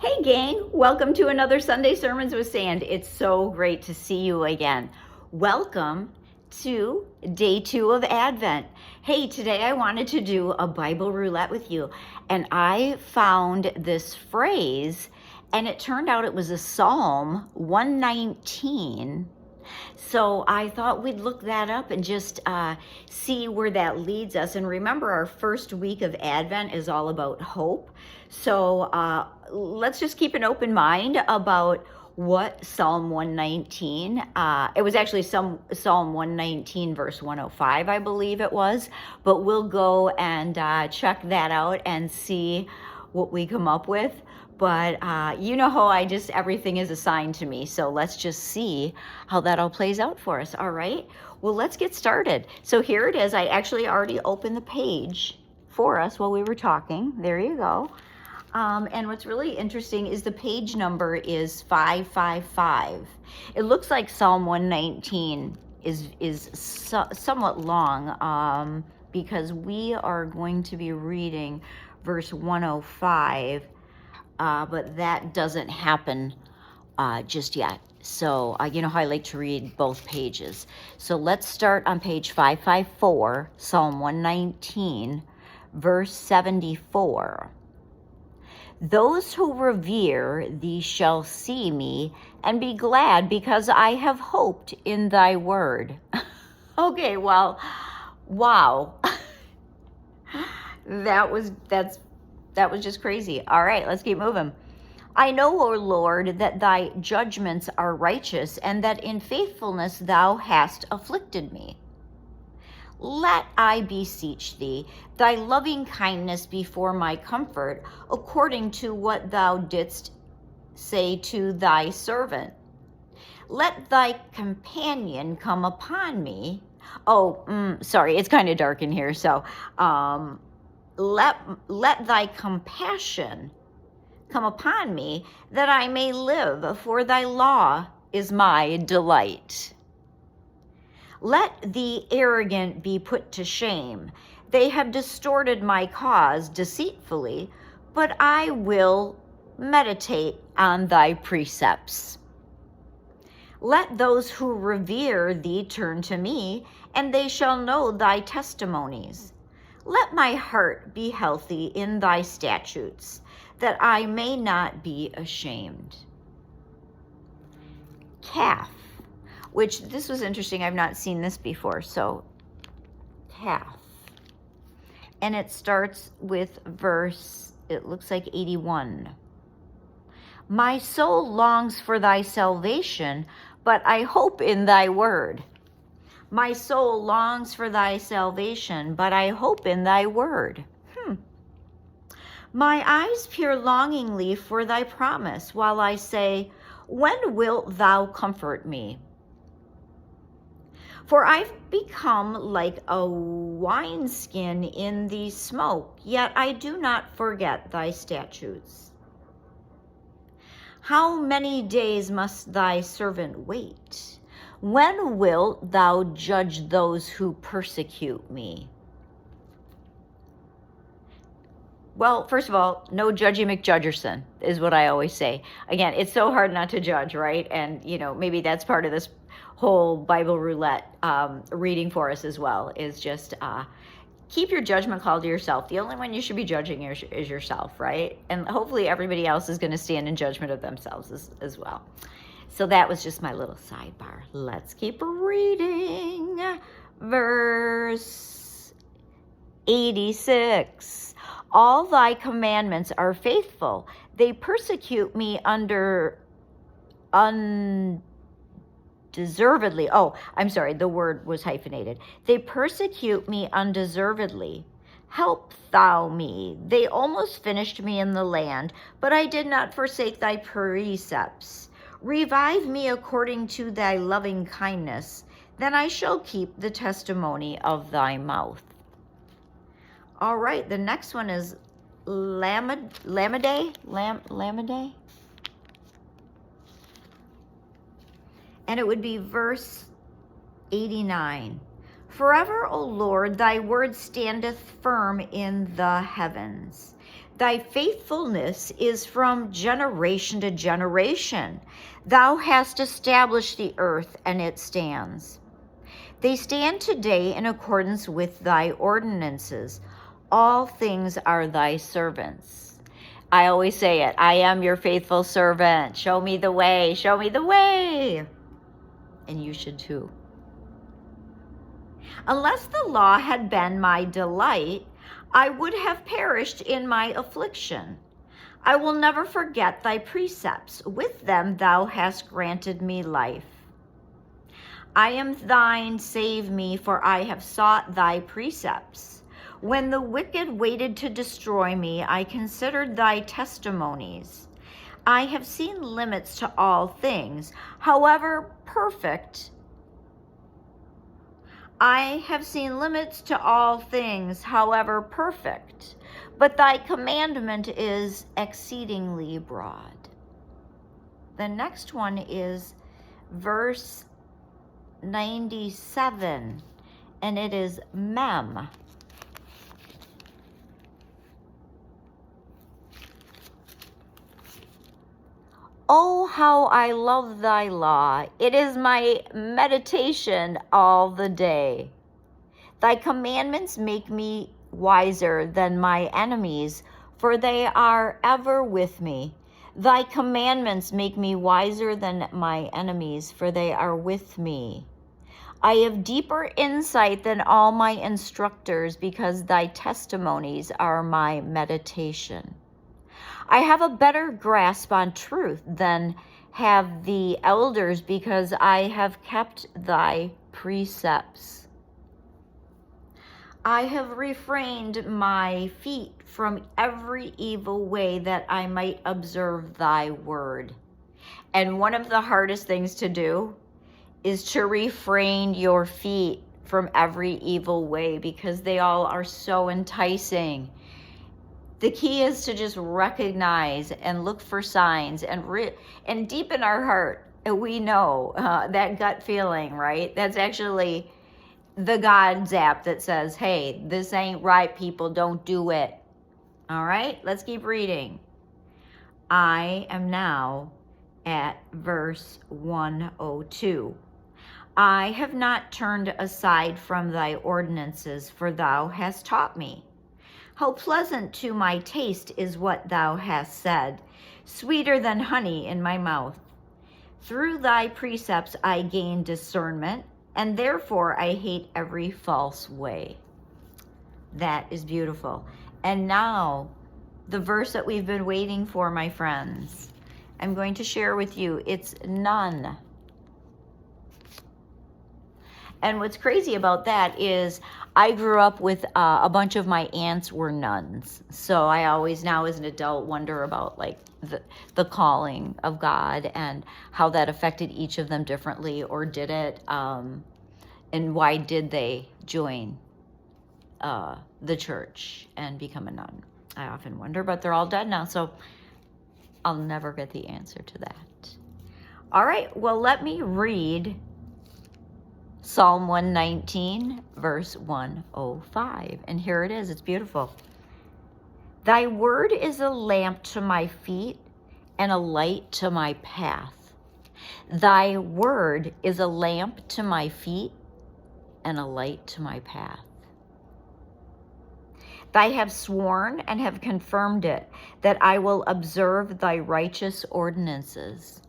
Hey gang, welcome to another Sunday Sermons with Sand. It's so great to see you again. Welcome to day 2 of Advent. Hey, today I wanted to do a Bible roulette with you, and I found this phrase, and it turned out it was a Psalm 119. So I thought we'd look that up and just see where that leads us. And remember, our first week of Advent is all about hope. So let's just keep an open mind about what Psalm 119, it was actually Psalm 119 verse 105, I believe it was, but we'll go and check that out and see what we come up with. But you know how everything is assigned to me. So let's just see how that all plays out for us. All right. Well, let's get started. So here it is. I actually already opened the page for us while we were talking. There you go. And what's really interesting is the page number is 555. It looks like Psalm 119 is somewhat long because we are going to be reading verse 105. But that doesn't happen just yet. So, you know how I like to read both pages. So let's start on page 554, Psalm 119, verse 74. Those who revere thee shall see me and be glad because I have hoped in thy word. Okay, well, wow. That was just crazy. All right, let's keep moving. I know, O Lord, that thy judgments are righteous, and that in faithfulness thou hast afflicted me. Let, I beseech thee, thy loving kindness be for my comfort, according to what thou didst say to thy servant. Let thy companion come upon me. Sorry, it's kind of dark in here, so let thy compassion come upon me, that I may live, for thy law is my delight. Let the arrogant be put to shame. They have distorted my cause deceitfully, but I will meditate on thy precepts. Let those who revere thee turn to me, and they shall know thy testimonies. Let my heart be healthy in thy statutes, that I may not be ashamed. Calf, which this was interesting. I've not seen this before. So calf. And it starts with verse, it looks like 81. My soul longs for thy salvation, but I hope in thy word. My soul longs for thy salvation, but I hope in thy word. My eyes peer longingly for thy promise, while I say, when wilt thou comfort me? For I've become like a wineskin in the smoke, yet I do not forget thy statutes. How many days must thy servant wait? When wilt thou judge those who persecute me? Well, first of all, no Judgy McJudgerson is what I always say. Again, it's so hard not to judge, right? And, maybe that's part of this whole Bible roulette reading for us as well, is just keep your judgment call to yourself. The only one you should be judging is yourself, right? And hopefully everybody else is going to stand in judgment of themselves as well. So that was just my little sidebar. Let's keep reading. Verse 86. All thy commandments are faithful. They persecute me undeservedly. Oh, I'm sorry, the word was hyphenated. They persecute me undeservedly. Help thou me. They almost finished me in the land, but I did not forsake thy precepts. Revive me according to thy loving kindness, then I shall keep the testimony of thy mouth. All right, the next one is Lamade. And it would be verse 89. Forever, O Lord, thy word standeth firm in the heavens. Thy faithfulness is from generation to generation. Thou hast established the earth, and it stands. They stand today in accordance with thy ordinances. All things are thy servants. I always say it, I am your faithful servant. Show me the way, show me the way. And you should too. Unless the law had been my delight, I would have perished in my affliction. I will never forget thy precepts. With them thou hast granted me life. I am thine, save me, for I have sought thy precepts. When the wicked waited to destroy me, I considered thy testimonies. I have seen limits to all things, however perfect. I have seen limits to all things, however perfect, but thy commandment is exceedingly broad. The next one is verse 97, and it is Mem. Oh, how I love thy law. It is my meditation all the day. Thy commandments make me wiser than my enemies, for they are ever with me. Thy commandments make me wiser than my enemies, for they are with me. I have deeper insight than all my instructors, because thy testimonies are my meditation. I have a better grasp on truth than have the elders, because I have kept thy precepts. I have refrained my feet from every evil way, that I might observe thy word. And one of the hardest things to do is to refrain your feet from every evil way, because they all are so enticing. The key is to just recognize and look for signs, and deep in our heart, we know that gut feeling, right? That's actually the God zap that says, hey, this ain't right, people, don't do it. All right, let's keep reading. I am now at verse 102. I have not turned aside from thy ordinances, for thou hast taught me. How pleasant to my taste is what thou hast said, sweeter than honey in my mouth. Through thy precepts I gain discernment, and therefore I hate every false way. That is beautiful. And now, the verse that we've been waiting for, my friends, I'm going to share with you. It's none. And what's crazy about that is I grew up with a bunch of my aunts were nuns. So I always now as an adult wonder about like the calling of God and how that affected each of them differently, or did it, and why did they join the church and become a nun? I often wonder, but they're all dead now, so I'll never get the answer to that. All right, well, let me read Psalm 119, verse 105. And here it is. It's beautiful. Thy word is a lamp to my feet and a light to my path. Thy word is a lamp to my feet and a light to my path. Thy have sworn and have confirmed it, that I will observe thy righteous ordinances.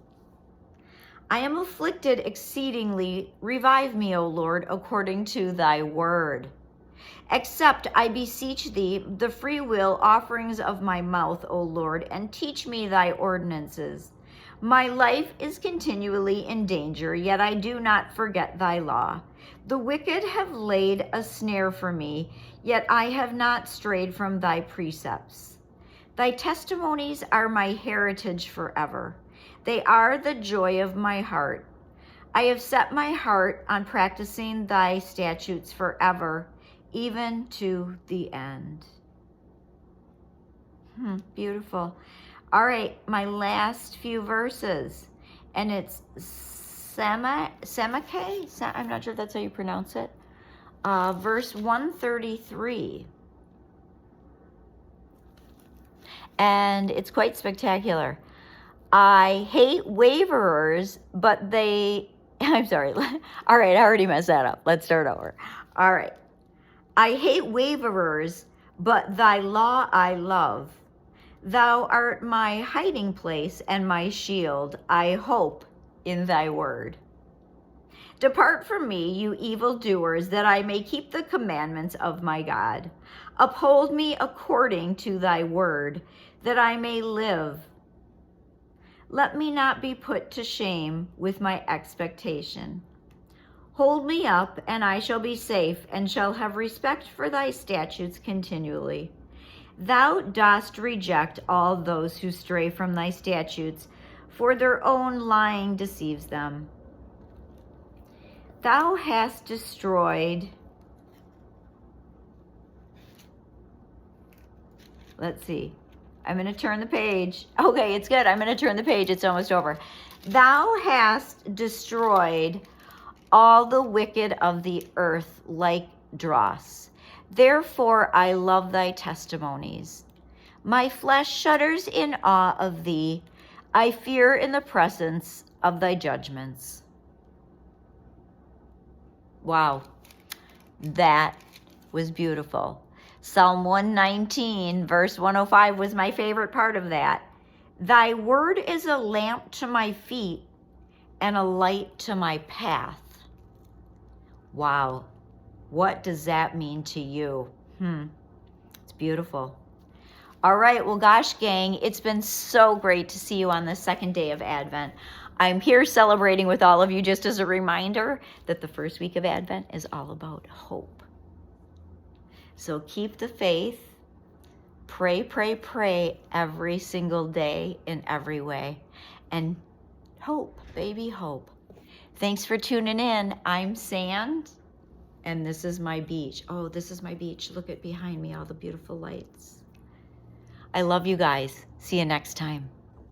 I am afflicted exceedingly. Revive me, O Lord, according to thy word. Accept, I beseech thee, the free will offerings of my mouth, O Lord, and teach me thy ordinances. My life is continually in danger, yet I do not forget thy law. The wicked have laid a snare for me, yet I have not strayed from thy precepts. Thy testimonies are my heritage forever. They are the joy of my heart. I have set my heart on practicing thy statutes forever, even to the end. Beautiful. All right, my last few verses, and it's Semeke. I'm not sure if that's how you pronounce it. Verse 133. and it's quite spectacular. I hate waverers, but they, I'm sorry. All right, I already messed that up. Let's start over. All right. I hate waverers, but thy law I love. Thou art my hiding place and my shield. I hope in thy word. Depart from me, you evildoers, that I may keep the commandments of my God. Uphold me according to thy word, that I may live. Let me not be put to shame with my expectation. Hold me up, and I shall be safe, and shall have respect for thy statutes continually. Thou dost reject all those who stray from thy statutes, for their own lying deceives them. Thou hast destroyed, let's see, I'm going to turn the page. Okay, it's good. I'm going to turn the page. It's almost over. Thou hast destroyed all the wicked of the earth like dross. Therefore I love thy testimonies. My flesh shudders in awe of thee. I fear in the presence of thy judgments. Wow, that was beautiful. Psalm 119, verse 105 was my favorite part of that. Thy word is a lamp to my feet and a light to my path. Wow, what does that mean to you? It's beautiful. All right, well, gosh, gang, it's been so great to see you on the second day of Advent. I'm here celebrating with all of you just as a reminder that the first week of Advent is all about hope. So keep the faith, pray, pray, pray every single day in every way, and hope, baby, hope. Thanks for tuning in. I'm Sand, and this is my beach. Oh, this is my beach. Look at behind me, all the beautiful lights. I love you guys. See you next time.